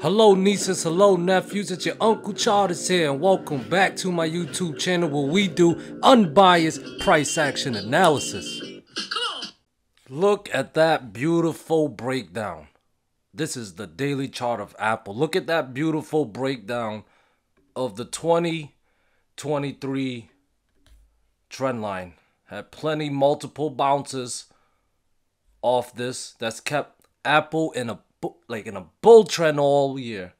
Hello nieces, hello nephews, it's your Uncle Charles here, and welcome back to my YouTube channel where we do unbiased price action analysis. Look at that beautiful breakdown. This is the daily chart of Apple. Look at that beautiful breakdown of the 2023 trend line. Had plenty multiple bounces off this. That's kept Apple in a bull trend all year.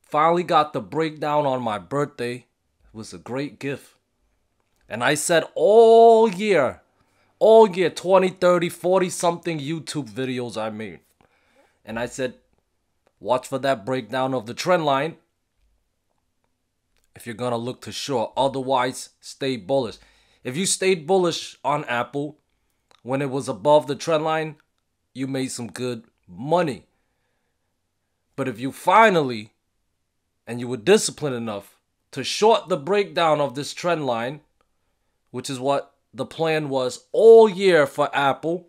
Finally got the breakdown on my birthday. It was a great gift. And I said all year, 20, 30, 40 something YouTube videos I made. And I said, watch for that breakdown of the trend line if you're gonna look to short. Otherwise, stay bullish. If you stayed bullish on Apple when it was above the trend line, you made some good money. But if you finally, and you were disciplined enough to short the breakdown of this trend line, which is what the plan was all year for Apple,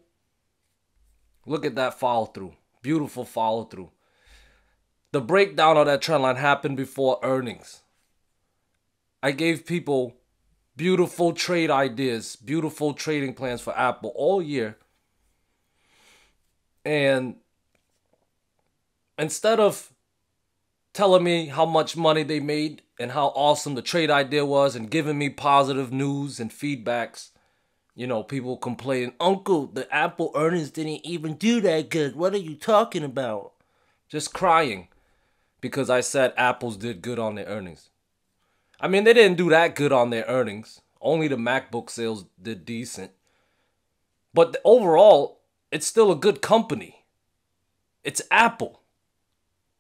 look at that follow through. Beautiful follow through. The breakdown of that trend line happened before earnings. I gave people beautiful trade ideas, beautiful trading plans for Apple all year. And instead of telling me how much money they made and how awesome the trade idea was and giving me positive news and feedbacks, you know, people complaining, Uncle, the Apple earnings didn't even do that good. What are you talking about? Just crying because I said Apple's did good on their earnings. I mean, they didn't do that good on their earnings. Only the MacBook sales did decent. But overall, it's still a good company. It's Apple.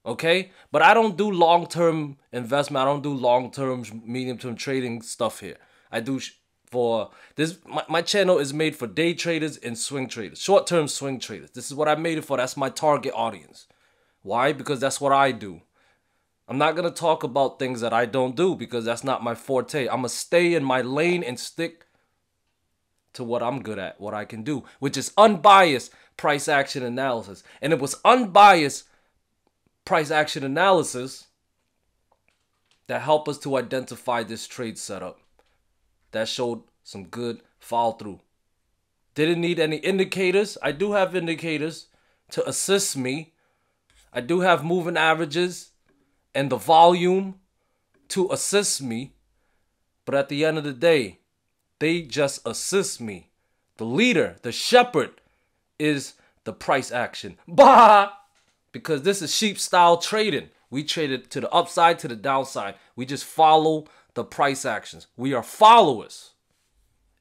Okay? But I don't do long-term investment. I don't do long-term, medium-term trading stuff here. I do for this. My channel is made for day traders and swing traders. Short-term swing traders. This is what I made it for. That's my target audience. Why? Because that's what I do. I'm not going to talk about things that I don't do because that's not my forte. I'm going to stay in my lane and stick to what I'm good at, what I can do, which is unbiased price action analysis. And it was unbiased price action analysis that helped us to identify this trade setup that showed some good follow through. Didn't need any indicators. I do have indicators to assist me. I do have moving averages and the volume to assist me. But at the end of the day, they just assist me. The leader, the shepherd, is the price action. Bah! Because this is sheep style trading. We traded to the upside, to the downside. We just follow the price actions. We are followers.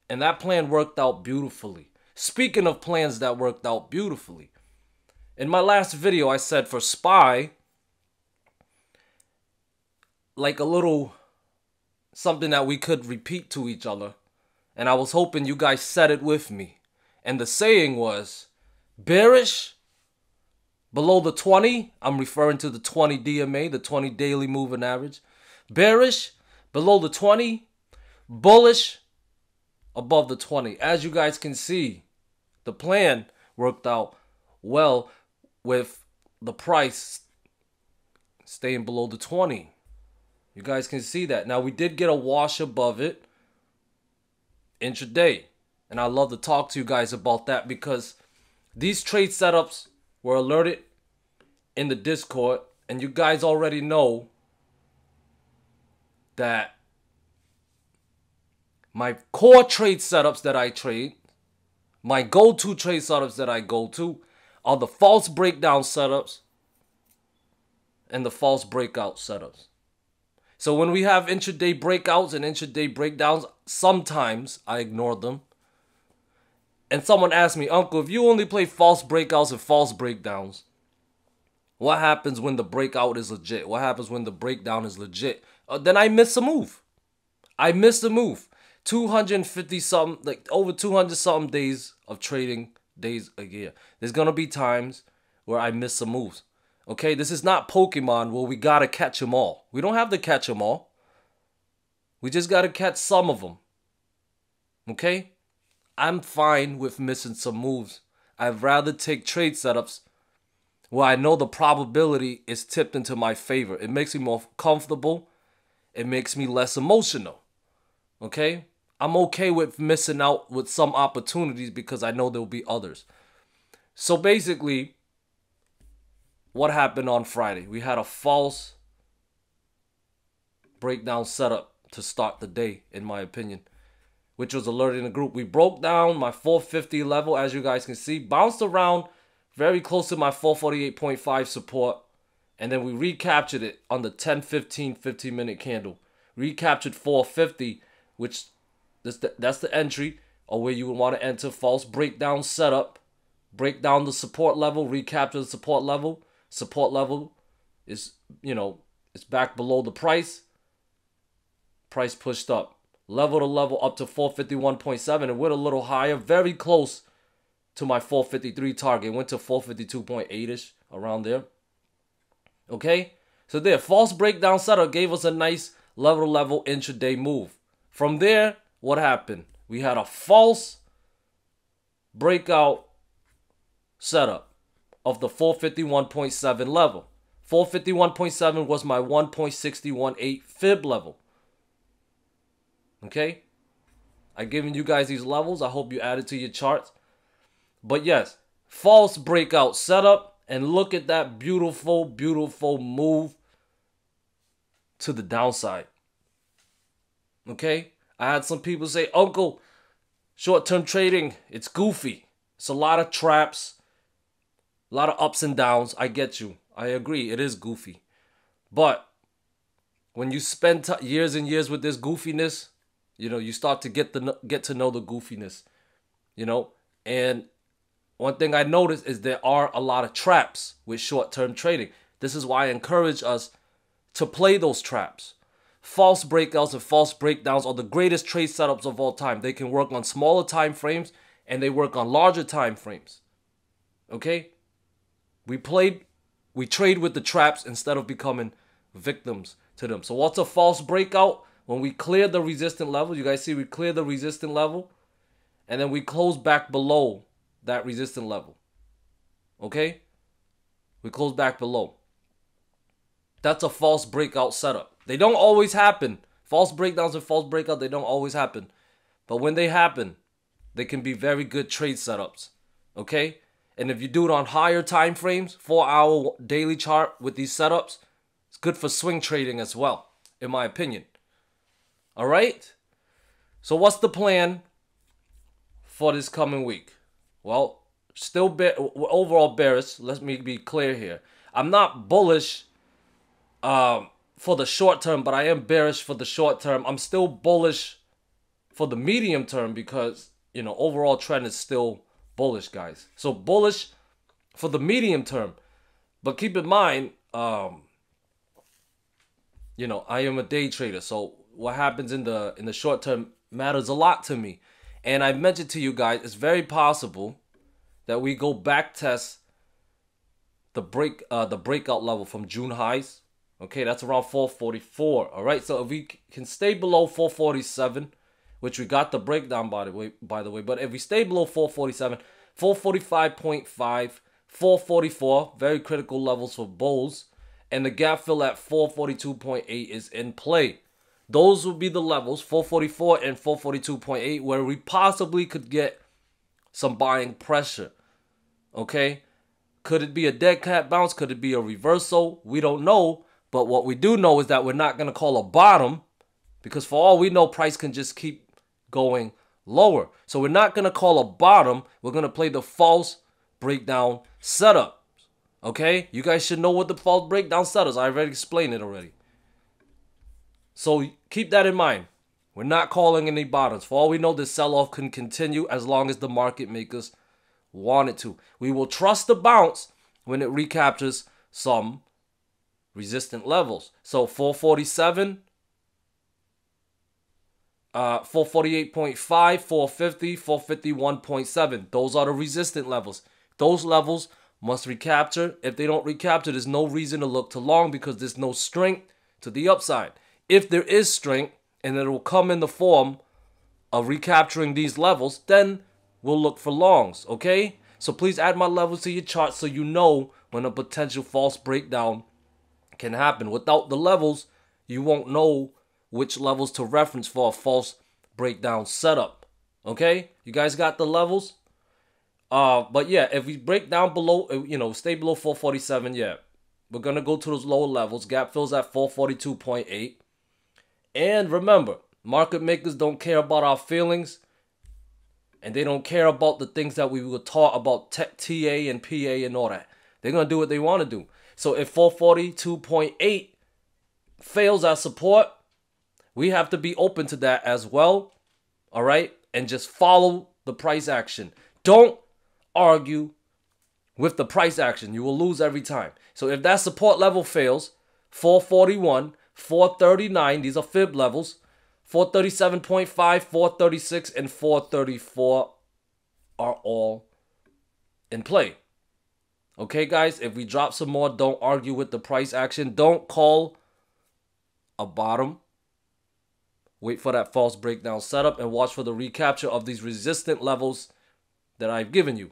And that plan worked out beautifully. Speaking of plans that worked out beautifully, in my last video I said for SPY, like a little something that we could repeat to each other. And I was hoping you guys said it with me. And the saying was, bearish below the 20. I'm referring to the 20 DMA, the 20 daily moving average. Bearish below the 20. Bullish above the 20. As you guys can see, the plan worked out well with the price staying below the 20. You guys can see that. Now, we did get a wash above it intraday. And I love to talk to you guys about that because these trade setups were alerted in the Discord. And you guys already know that my core trade setups that I trade, my go-to trade setups that I go to, are the false breakdown setups and the false breakout setups. So when we have intraday breakouts and intraday breakdowns, sometimes I ignore them. And someone asked me, Uncle, if you only play false breakouts and false breakdowns, what happens when the breakout is legit? What happens when the breakdown is legit? Then I miss a move. I missed a move. 250 something, like over 200 something days of trading days a year. There's going to be times where I miss some moves. Okay, this is not Pokemon where we got to catch them all. We don't have to catch them all. We just got to catch some of them. Okay? I'm fine with missing some moves. I'd rather take trade setups where I know the probability is tipped into my favor. It makes me more comfortable. It makes me less emotional. Okay? I'm okay with missing out with some opportunities because I know there'll be others. So basically, what happened on Friday? We had a false breakdown setup to start the day, in my opinion, which was alerting the group. We broke down my 450 level, as you guys can see, bounced around very close to my 448.5 support, and then we recaptured it on the 15-minute candle. Recaptured 450, which that's the entry, or where you would want to enter. False breakdown setup, break down the support level, recapture the support level. Support level is, it's back below the price. Price pushed up. Level to level up to 451.7 and went a little higher, very close to my 453 target. Went to 452.8-ish, around there. Okay? So there, false breakdown setup gave us a nice level to level intraday move. From there, what happened? We had a false breakout setup of the 451.7 level. 451.7 was my 1.618 fib level. Okay? I've given you guys these levels. I hope you add it to your charts. But yes, false breakout setup. And look at that beautiful, beautiful move to the downside. Okay? I had some people say, Uncle, short-term trading, it's goofy. It's a lot of traps, a lot of ups and downs. I get you. I agree. It is goofy. But when you spend years and years with this goofiness, you start to get to know the goofiness, And one thing I noticed is there are a lot of traps with short-term trading. This is why I encourage us to play those traps. False breakouts and false breakdowns are the greatest trade setups of all time. They can work on smaller time frames and they work on larger time frames. Okay? We trade with the traps instead of becoming victims to them. So what's a false breakout? When we clear the resistant level, you guys see we clear the resistant level and then we close back below that resistant level. Okay? We close back below. That's a false breakout setup. They don't always happen. False breakdowns and false breakout, they don't always happen. But when they happen, they can be very good trade setups. Okay? And if you do it on higher time frames, 4-hour daily chart with these setups, it's good for swing trading as well, in my opinion. All right? So what's the plan for this coming week? Well, still overall bearish. Let me be clear here. I'm not bullish for the short term, but I am bearish for the short term. I'm still bullish for the medium term because, overall trend is still bullish, guys. So bullish for the medium term. But keep in mind, I am a day trader. So what happens in the short term matters a lot to me. And I mentioned to you guys, it's very possible that we go back test the breakout level from June highs. Okay, that's around 444. All right, so if we can stay below 447, which we got the breakdown by the way, but if we stay below 447, 445.5, 444, very critical levels for bulls, and the gap fill at 442.8 is in play. Those would be the levels, 444 and 442.8, where we possibly could get some buying pressure. Okay, could it be a dead cat bounce? Could it be a reversal? We don't know. But what we do know is that we're not going to call a bottom because for all we know, price can just keep going lower. So we're not going to call a bottom. We're going to play the false breakdown setup. Okay? You guys should know what the false breakdown setup is. I already explained it already. So keep that in mind. We're not calling any bottoms. For all we know, this sell-off can continue as long as the market makers want it to. We will trust the bounce when it recaptures some resistant levels. So 447, 448.5, 450, 451.7. Those are the resistant levels. Those levels must recapture. If they don't recapture, there's no reason to look to long because there's no strength to the upside. If there is strength, and it will come in the form of recapturing these levels, then we'll look for longs, okay? So please add my levels to your chart so you know when a potential false breakdown can happen. Without the levels, you won't know which levels to reference for a false breakdown setup. Okay? You guys got the levels? But yeah, if we break down below, stay below 447, yeah, we're going to go to those lower levels. Gap fills at 442.8. And remember, market makers don't care about our feelings, and they don't care about the things that we were taught about TA and PA and all that. They're going to do what they want to do. So if 442.8 fails as support, we have to be open to that as well. All right? And just follow the price action. Don't argue with the price action. You will lose every time. So if that support level fails, 441, 439, these are fib levels, 437.5, 436, and 434 are all in play. Okay, guys, if we drop some more, don't argue with the price action. Don't call a bottom. Wait for that false breakdown setup and watch for the recapture of these resistant levels that I've given you.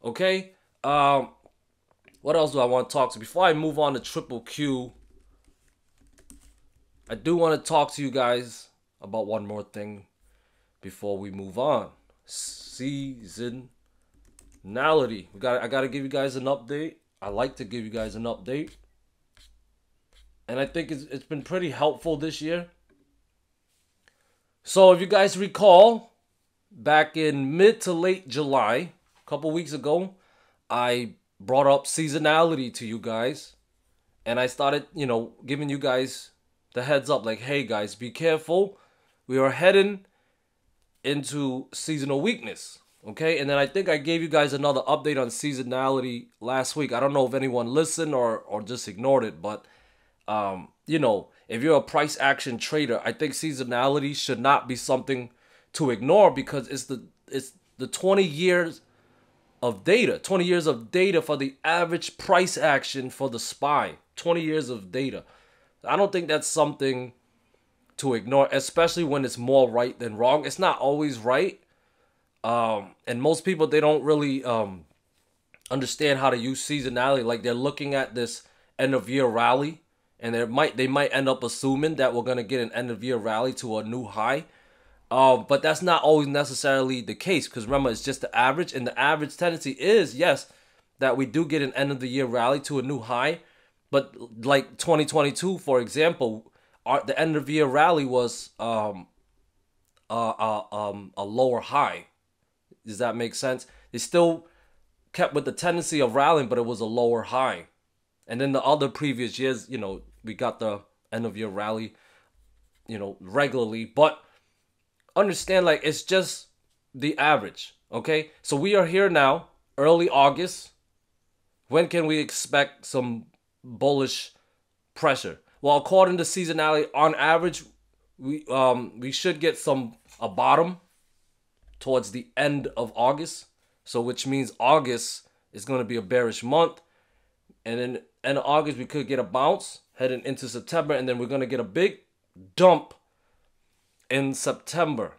Okay? What else do I want to talk to? Before I move on to triple Q, I do want to talk to you guys about one more thing before we move on. Seasonality. I gotta give you guys an update. I like to give you guys an update. And I think it's been pretty helpful this year. So if you guys recall, back in mid to late July, a couple weeks ago, I brought up seasonality to you guys. And I started, giving you guys the heads up, like, hey guys, be careful. We are heading into seasonal weakness. Okay, and then I think I gave you guys another update on seasonality last week. I don't know if anyone listened or just ignored it, but if you're a price action trader, I think seasonality should not be something to ignore, because it's the 20 years of data. 20 years of data for the average price action for the SPY. 20 years of data. I don't think that's something to ignore, especially when it's more right than wrong. It's not always right. And most people, they don't really understand how to use seasonality. Like, they're looking at this end of year rally, and they might end up assuming that we're gonna get an end of year rally to a new high. But that's not always necessarily the case, because remember, it's just the average, and the average tendency is, yes, that we do get an end of the year rally to a new high. But like 2022, for example, the end of year rally was a lower high. Does that make sense? They still kept with the tendency of rallying, but it was a lower high. And then the other previous years, we got the end of year rally, regularly. But understand, like, it's just the average, okay? So we are here now, early August. When can we expect some bullish pressure? Well, according to seasonality, on average, we should get a bottom towards the end of August. So which means August is going to be a bearish month. And then end of August, we could get a bounce heading into September. And then we're going to get a big dump in September.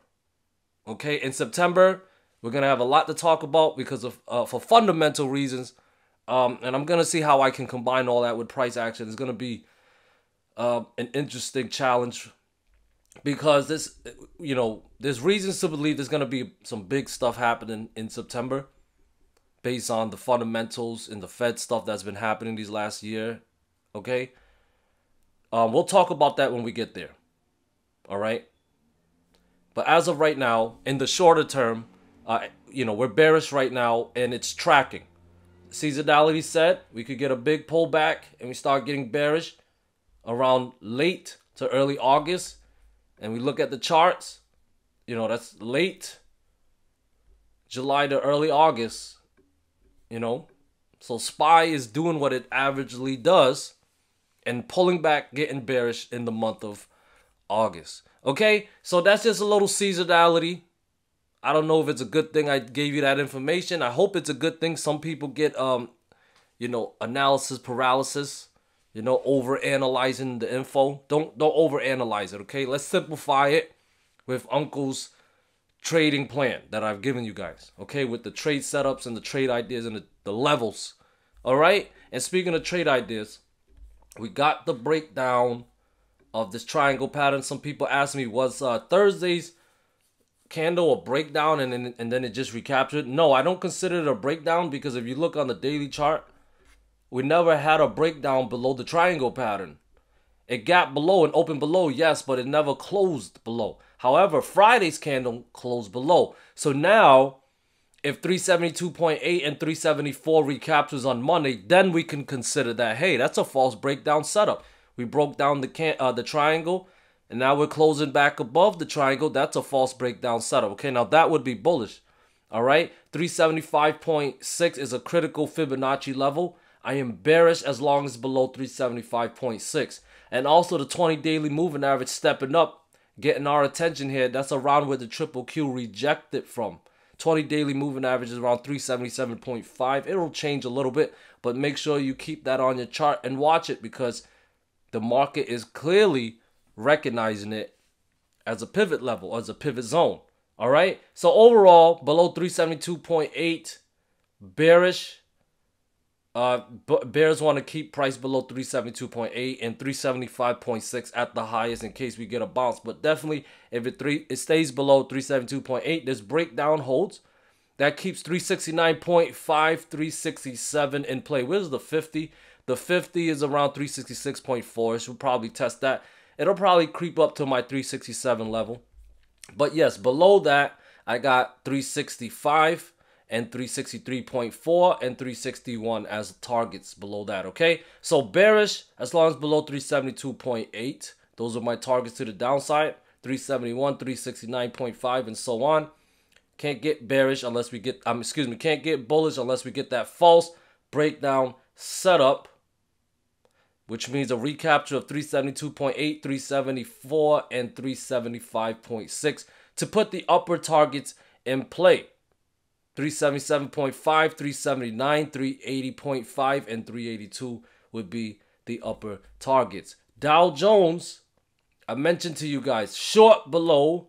Okay, in September, we're going to have a lot to talk about because of for fundamental reasons. And I'm going to see how I can combine all that with price action. It's going to be an interesting challenge, because there's reasons to believe there's going to be some big stuff happening in September based on the fundamentals and the Fed stuff that's been happening these last year. Okay, we'll talk about that when we get there. All right. But as of right now, in the shorter term, we're bearish right now, and it's tracking. Seasonality said we could get a big pullback, and we start getting bearish around late to early August. And we look at the charts, that's late July to early August, So SPY is doing what it averagely does and pulling back, getting bearish in the month of August. Okay, so that's just a little seasonality. I don't know if it's a good thing I gave you that information. I hope it's a good thing. Some people get, analysis paralysis, over analyzing the info. Don't over analyze it. Okay, let's simplify it with Uncle's trading plan that I've given you guys, okay, with the trade setups and the trade ideas and the levels. All right. And speaking of trade ideas, we got the breakdown of this triangle pattern. Some people asked me, was Thursday's candle a breakdown and then it just recaptured? No, I don't consider it a breakdown, because if you look on the daily chart, we never had a breakdown below the triangle pattern. It gapped below and opened below, yes, but it never closed below. However, Friday's candle closed below. So now, if 372.8 and 374 recaptures on Monday, then we can consider that, hey, that's a false breakdown setup. We broke down the triangle, and now we're closing back above the triangle. That's a false breakdown setup. Okay, now that would be bullish. All right, 375.6 is a critical Fibonacci level. I am bearish as long as below 375.6. And also the 20 daily moving average stepping up, getting our attention here. That's around where the QQQ rejected from. 20 daily moving average is around 377.5. It'll change a little bit, but make sure you keep that on your chart and watch it, because the market is clearly recognizing it as a pivot level, as a pivot zone. All right. So overall, below 372.8, bearish. Bears want to keep price below 372.8 and 375.6 at the highest in case we get a bounce. But definitely, if it stays below 372.8, this breakdown holds. That keeps 369.5, 367 in play. Where's the 50? The 50 is around 366.4. So we'll probably test that. It'll probably creep up to my 367 level. But yes, below that, I got 365 and 363.4 and 361 as targets below that, okay? So bearish as long as below 372.8. Those are my targets to the downside. 371, 369.5, and so on. Can't get bearish unless we get, can't get bullish unless we get that false breakdown setup, which means a recapture of 372.8, 374, and 375.6 to put the upper targets in play. 377.5, 379, 380.5, and 382 would be the upper targets. Dow Jones, I mentioned to you guys, short below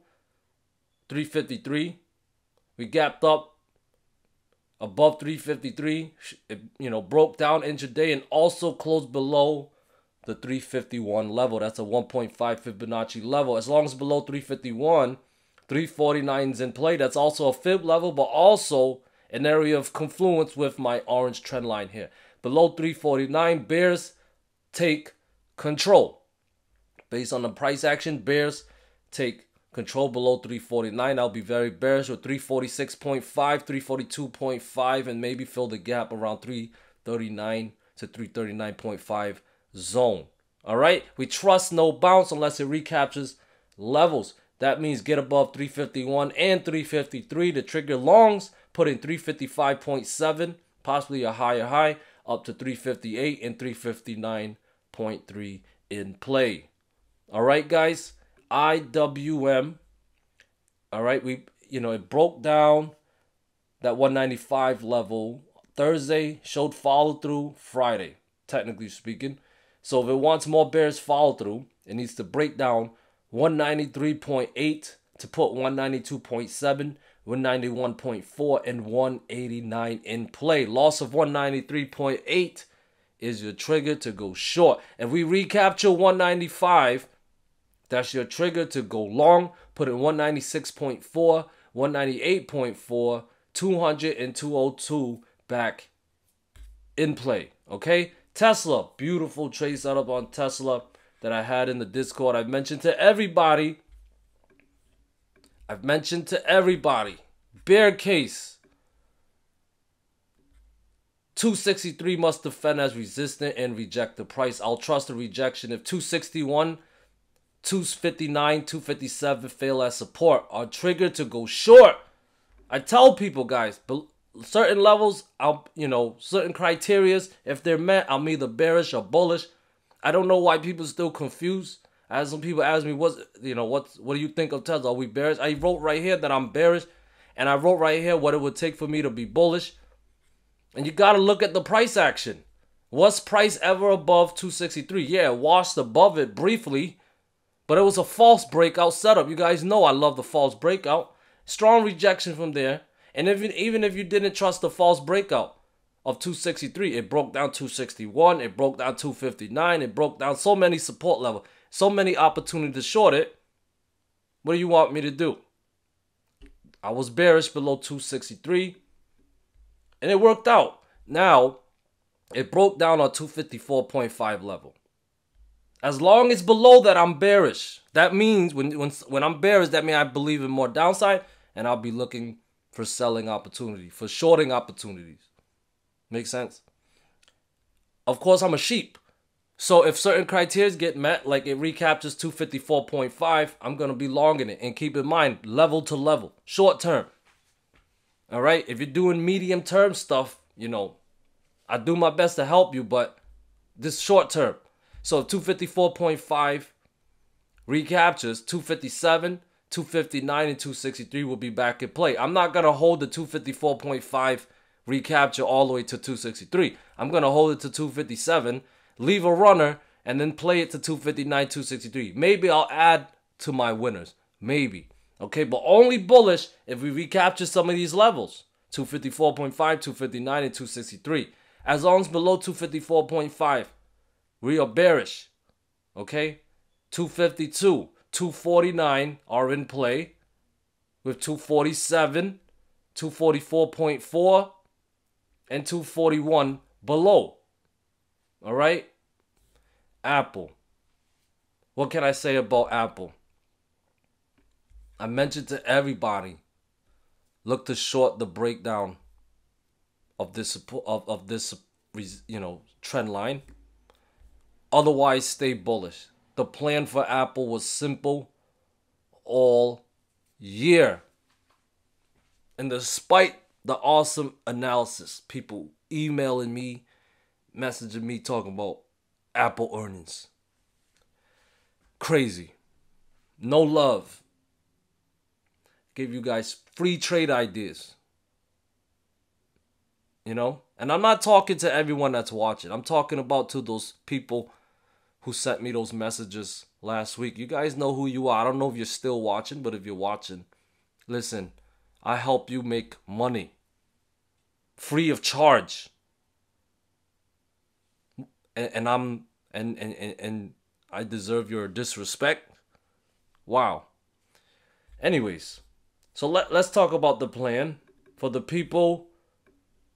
353. We gapped up above 353. It, broke down intraday and also closed below the 351 level. That's a 1.5 Fibonacci level. As long as below 351, 349 is in play. That's also a fib level, but also an area of confluence with my orange trend line here. Below 349, bears take control. Based on the price action, bears take control below 349. I'll be very bearish with 346.5, 342.5, and maybe fill the gap around 339 to 339.5 zone. All right, we trust no bounce unless it recaptures levels. That means get above 351 and 353 to trigger longs, put in 355.7, possibly a higher high, up to 358 and 359.3 in play. All right, guys, IWM. All right, it broke down that 195 level Thursday, showed follow through Friday, technically speaking. So if it wants more bears follow through, it needs to break down 193.8 to put 192.7, 191.4, and 189 in play. Loss of 193.8 is your trigger to go short. If we recapture 195, that's your trigger to go long. Put in 196.4, 198.4, 200, and 202 back in play. Okay? Tesla, beautiful trade setup on Tesla that I had in the Discord. I've mentioned to everybody. Bear case. 263 must defend as resistant and reject the price. I'll trust the rejection. If 261, 259, 257 fail as support, are triggered to go short. I tell people, guys, certain levels, certain criterias, if they're met, I'm either bearish or bullish. I don't know why people are still confused. I had some people ask me, what do you think of Tesla? Are we bearish? I wrote right here that I'm bearish, and I wrote right here what it would take for me to be bullish. And you got to look at the price action. Was price ever above 263? Yeah, it washed above it briefly, but it was a false breakout setup. You guys know I love the false breakout. Strong rejection from there. And even if you didn't trust the false breakout of 263, it broke down 261, it broke down 259, it broke down so many support levels, so many opportunities to short it. What do you want me to do? I was bearish below 263, and it worked out. Now, it broke down on 254.5 level. As long as below that, I'm bearish. That means when I'm bearish, that means I believe in more downside, and I'll be looking for selling opportunity, for shorting opportunities. Make sense? Of course, I'm a sheep. So if certain criteria get met, like it recaptures 254.5, I'm going to be long in it. And keep in mind, level to level, short term. All right? If you're doing medium term stuff, you know, I do my best to help you, but this short term. So 254.5 recaptures, 257, 259, and 263 will be back in play. I'm not going to hold the 254.5 recapture all the way to 263. I'm going to hold it to 257, leave a runner, and then play it to 259, 263. Maybe I'll add to my winners. Maybe. Okay, but only bullish if we recapture some of these levels. 254.5, 259, and 263. As long as below 254.5, we are bearish. Okay? 252, 249 are in play with 247, 244.4, and 241 below. All right? Apple. What can I say about Apple? I mentioned to everybody, look to short the breakdown of this trend line. Otherwise, stay bullish. The plan for Apple was simple all year. And despite the awesome analysis, people emailing me, messaging me, talking about Apple earnings. Crazy. No love. Give you guys free trade ideas. You know? And I'm not talking to everyone that's watching. I'm talking about to those people who sent me those messages last week. You guys know who you are. I don't know if you're still watching, but if you're watching, listen, I help you make money. Free of charge. And I deserve your disrespect. Wow. Anyways, so let's talk about the plan for the people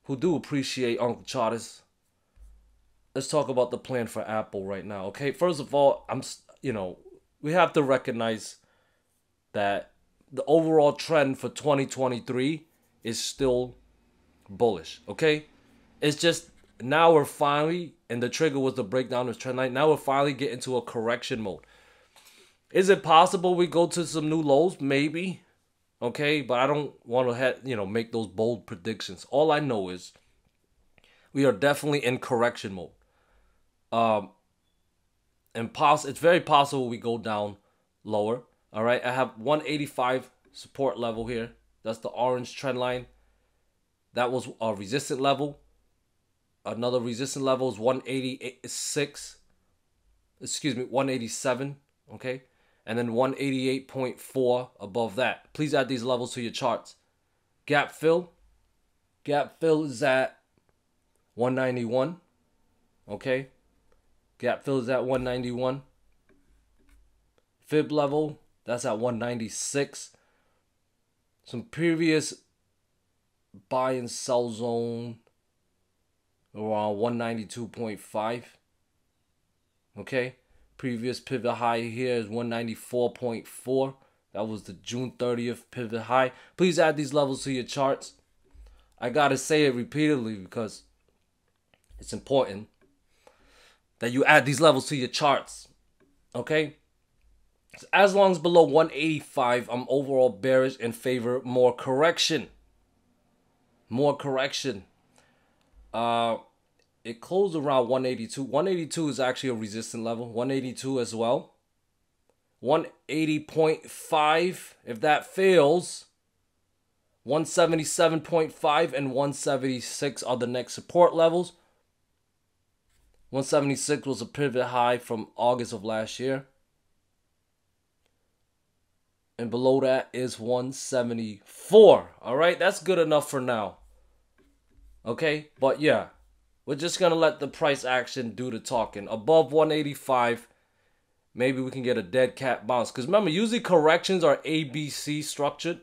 who do appreciate Uncle Charters. Let's talk about the plan for Apple right now. Okay, first of all, we have to recognize that the overall trend for 2023 is still bullish. Okay, it's just now we're finally, and the trigger was the breakdown of trend line. Now we're finally getting to a correction mode. Is it possible we go to some new lows? Maybe. Okay, but I don't want to make those bold predictions. All I know is we are definitely in correction mode. It's very possible we go down lower. All right, I have 185 support level here. That's the orange trend line. That was a resistant level. Another resistant level is 186. Excuse me, 187. Okay, and then 188.4 above that. Please add these levels to your charts. Gap fill. Gap fill is at 191. Okay. Gap fill is at 191. Fib level, that's at 196. Some previous buy and sell zone around 192.5. Okay. Previous pivot high here is 194.4. That was the June 30th pivot high. Please add these levels to your charts. I gotta say it repeatedly because it's important that you add these levels to your charts. Okay? So as long as below 185, I'm overall bearish and favor more correction. More correction. It closed around 182. 182 is actually a resistant level. 182 as well. 180.5. If that fails, 177.5 and 176 are the next support levels. 176 was a pivot high from August of last year. And below that is 174. All right, that's good enough for now. Okay, but yeah, we're just going to let the price action do the talking. Above 185, maybe we can get a dead cat bounce. Because remember, usually corrections are ABC structured.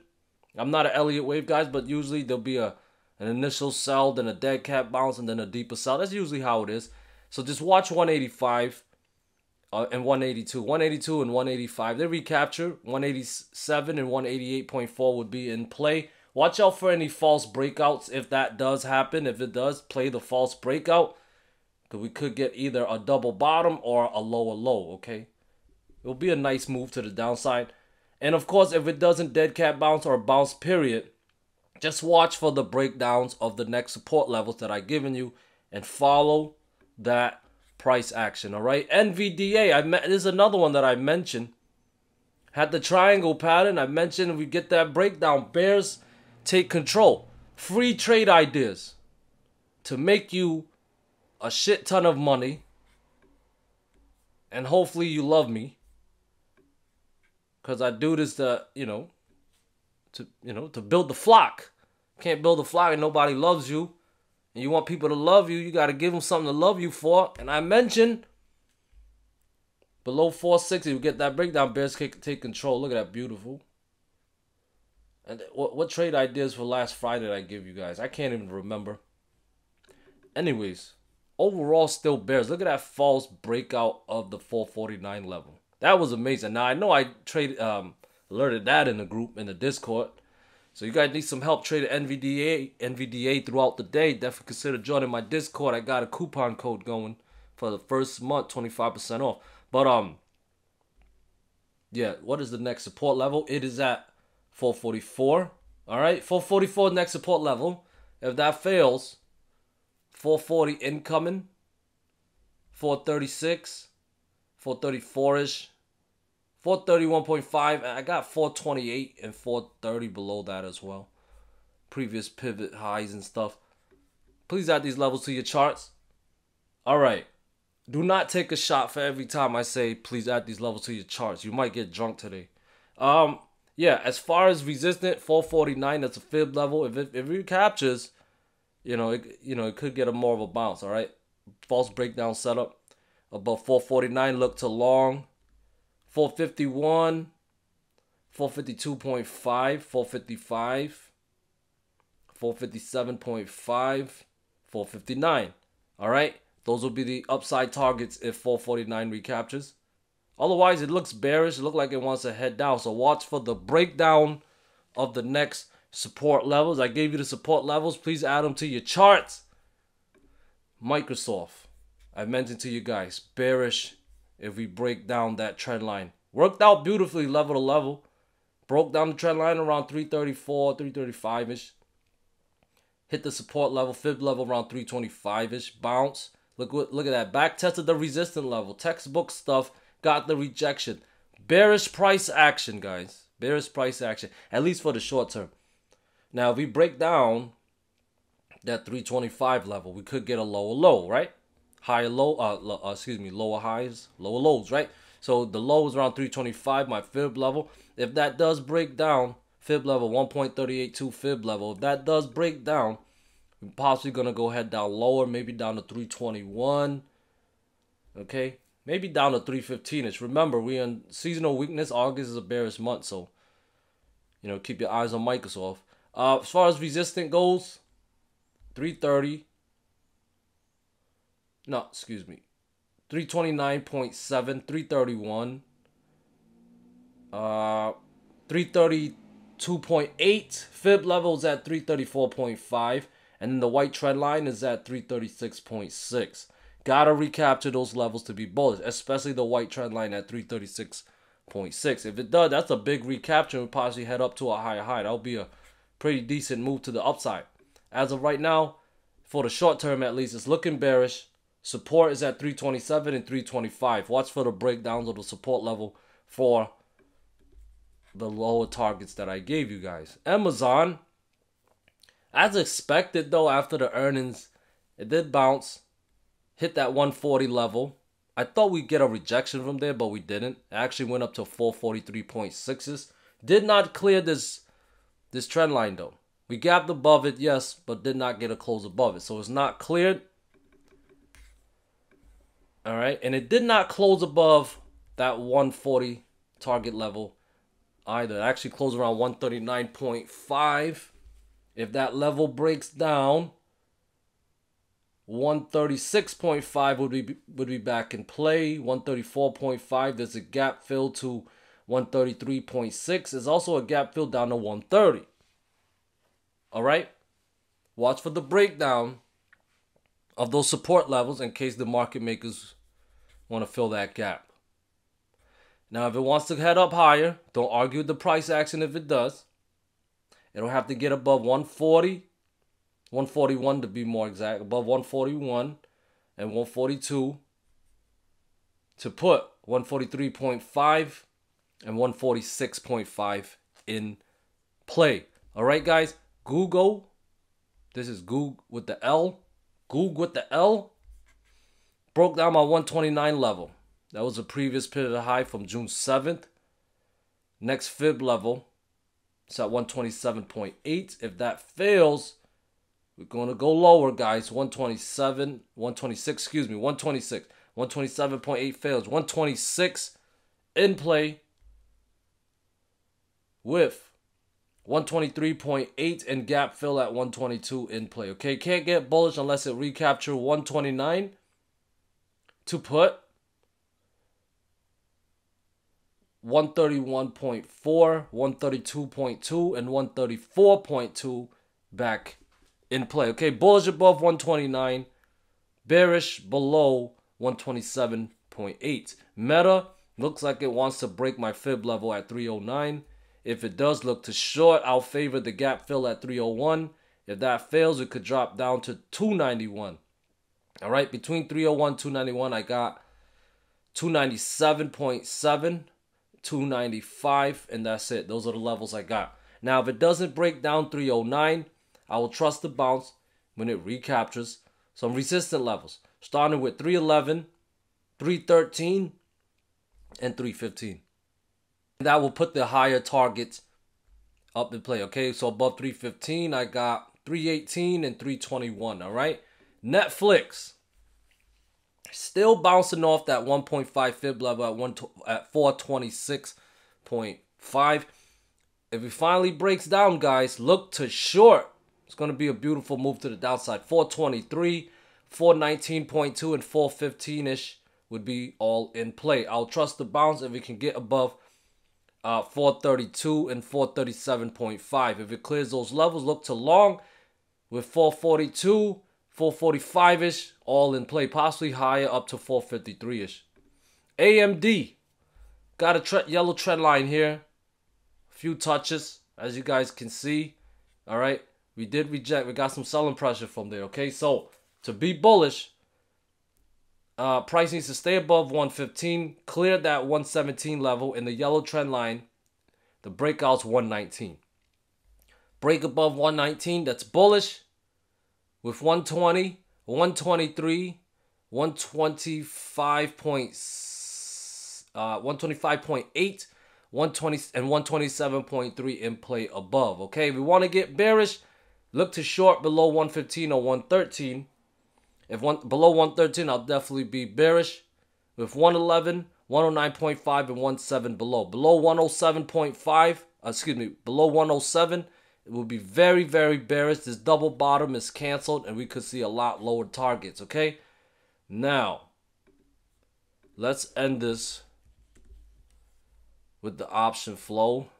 I'm not an Elliott wave, guys, but usually there'll be an initial sell, then a dead cat bounce, and then a deeper sell. That's usually how it is. So just watch 185 and 182. 182 and 185. They recapture. 187 and 188.4 would be in play. Watch out for any false breakouts if that does happen. If it does, play the false breakout. Because we could get either a double bottom or a lower low, okay? It'll be a nice move to the downside. And of course, if it doesn't dead cat bounce or bounce period, just watch for the breakdowns of the next support levels that I've given you and follow that price action, all right? NVDA, this is another one that I mentioned. Had the triangle pattern. I mentioned if we get that breakdown, bears take control. Free trade ideas to make you a shit ton of money. And hopefully you love me. Because I do this to, to build the flock. Can't build a flock and nobody loves you. And you want people to love you, you got to give them something to love you for. And I mentioned below 460, we get that breakdown. Bears take control. Look at that, beautiful. And what trade ideas for last Friday did I give you guys? I can't even remember. Anyways, overall still bears. Look at that false breakout of the 449 level. That was amazing. Now, I know I alerted that in the group, in the Discord. So you guys need some help trading NVDA throughout the day. Definitely consider joining my Discord. I got a coupon code going for the first month, 25% off. But, yeah, what is the next support level? It is at 444. All right, 444 next support level. If that fails, 440 incoming, 436, 434-ish. 431.5, and I got 428 and 430 below that as well. Previous pivot highs and stuff. Please add these levels to your charts. All right. Do not take a shot for every time I say please add these levels to your charts. You might get drunk today. Yeah, as far as resistant, 449, that's a fib level. If it recaptures, it could get more of a bounce, all right? False breakdown setup. Above 449, look to long. 451, 452.5, 455, 457.5, 459. All right, those will be the upside targets if 449 recaptures. Otherwise, it looks bearish. It looks like it wants to head down. So watch for the breakdown of the next support levels. I gave you the support levels. Please add them to your charts. Microsoft, I mentioned to you guys, bearish. If we break down that trend line. Worked out beautifully level to level. Broke down the trend line around 334, 335-ish. Hit the support level, fib level around 325-ish. Bounce. Look at that. Back tested the resistance level. Textbook stuff. Got the rejection. Bearish price action, guys. Bearish price action. At least for the short term. Now, if we break down that 325 level, we could get a lower low, right? Higher low, lower highs, lower lows, right? So the low is around 325, my fib level. If that does break down, fib level 1.382 fib level, if that does break down, we're possibly going to go ahead down lower, maybe down to 321, okay? Maybe down to 315-ish. Remember, we're in seasonal weakness. August is a bearish month, so, keep your eyes on Microsoft. As far as resistance goes, 330. No, excuse me. 329.7, 331. 332.8. Fib level is at 334.5. And then the white trend line is at 336.6. Gotta recapture those levels to be bullish, especially the white trend line at 336.6. If it does, that's a big recapture. We'll possibly head up to a higher high. That'll be a pretty decent move to the upside. As of right now, for the short term at least, it's looking bearish. Support is at 327 and 325. Watch for the breakdowns of the support level for the lower targets that I gave you guys. Amazon, as expected though, after the earnings, it did bounce, hit that 140 level. I thought we'd get a rejection from there, but we didn't. It actually went up to 443.6s. Did not clear this trend line though. We gapped above it, yes, but did not get a close above it. So it's not cleared. All right, and it did not close above that 140 target level either. It actually closed around 139.5. If that level breaks down, 136.5 would be back in play. 134.5, there's a gap fill to 133.6. There's also a gap fill down to 130. All right, watch for the breakdown of those support levels in case the market makers want to fill that gap. Now, if it wants to head up higher, don't argue with the price action if it does. It'll have to get above 140, 141 to be more exact, above 141 and 142 to put 143.5 and 146.5 in play. All right, guys, Google, this is Google with the L, Google with the L, broke down my 129 level. That was a previous pivot high from June 7th. Next fib level, it's at 127.8. If that fails, we're going to go lower, guys. 126, 126. 127.8 fails. 126 in play with 123.8 and gap fill at 122 in play. Okay, can't get bullish unless it recapture 129 to put 131.4, 132.2, and 134.2 back in play. Okay, bullish above 129, bearish below 127.8. Meta looks like it wants to break my fib level at 309. If it does look to short, I'll favor the gap fill at 301. If that fails, it could drop down to 291. All right, between 301 291, I got 297.7. 295, and that's it. Those are the levels I got. Now, if it doesn't break down 309, I will trust the bounce when it recaptures some resistant levels, starting with 311, 313, and 315. That will put the higher targets up in play. Okay, so above 315, I got 318 and 321. All right, Netflix. Still bouncing off that 1.5 fib level at 426.5. If it finally breaks down, guys, look to short. It's going to be a beautiful move to the downside. 423, 419.2, and 415-ish would be all in play. I'll trust the bounce if it can get above 432 and 437.5. If it clears those levels, look to long with 442, 445-ish, all in play, possibly higher up to 453-ish. AMD, got a yellow trend line here. A few touches, as you guys can see. All right, we did reject. We got some selling pressure from there, okay? So, to be bullish, price needs to stay above 115, clear that 117 level in the yellow trend line. The breakout's 119. Break above 119, that's bullish. With 120, 123, 125.8, 120 and 127.3 in play above. Okay, if we want to get bearish, look to short below 115 or 113. If below 113, I'll definitely be bearish. With 111, 109.5, and 17 below. Below 107.5, below 107. It will be very, very bearish. This double bottom is canceled, and we could see a lot lower targets, okay? Now, let's end this with the option flow.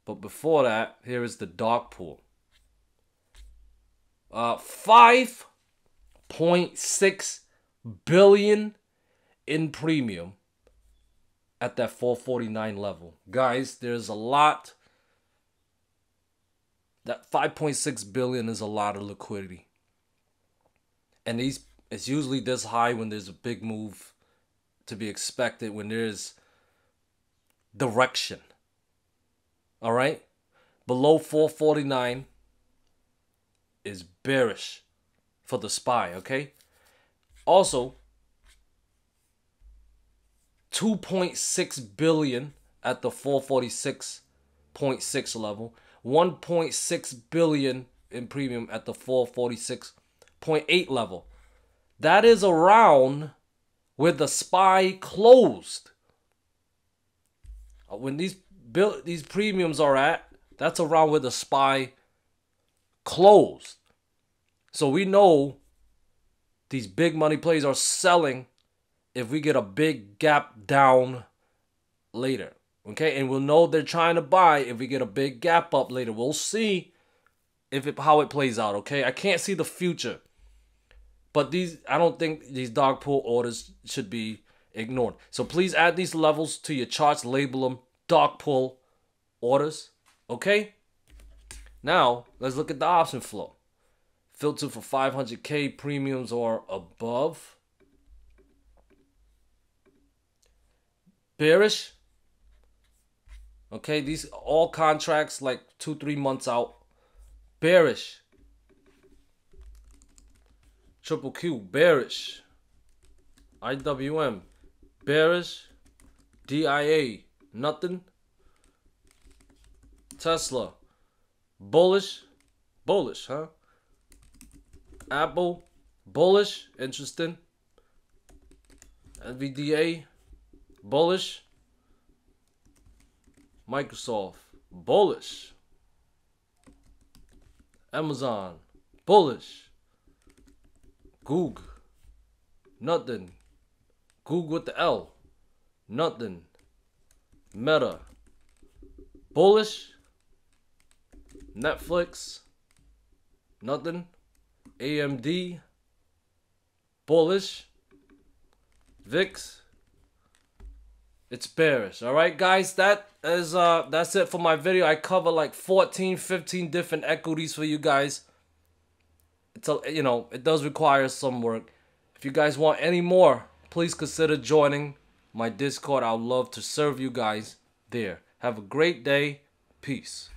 But before that, here is the dark pool. 5.6 billion in premium at that 449 level. Guys, there's a lot. That 5.6 billion is a lot of liquidity. And it's usually this high when there's a big move to be expected, when there's direction. All right? Below 449 is bearish for the SPY, okay? Also, 2.6 billion at the 446.6 level, 1.6 billion in premium at the 446.8 level. That is around where the SPY closed. When these premiums are at, that's around where the SPY closed. So we know these big money plays are selling if we get a big gap down later. Okay, and we'll know they're trying to buy if we get a big gap up later. We'll see how it plays out. Okay, I can't see the future, but I don't think these dog pull orders should be ignored. So please add these levels to your charts, label them dog pull orders. Okay, now let's look at the option flow. Filter for 500K premiums or above. Bearish. Okay, these all contracts like 2-3 months out. Bearish. QQQ, bearish. IWM, bearish. DIA, nothing. Tesla, bullish. Bullish, huh? Apple, bullish, interesting. NVDA, bullish. Microsoft, bullish. Amazon, bullish. Google, nothing. Google with the L, nothing. Meta, bullish. Netflix, nothing. AMD, bullish. VIX, it's bearish. All right, guys, that's it for my video. I cover like 14-15 different equities for you guys. It does require some work. If you guys want any more, please consider joining my Discord. I'd love to serve you guys there. Have a great day. Peace.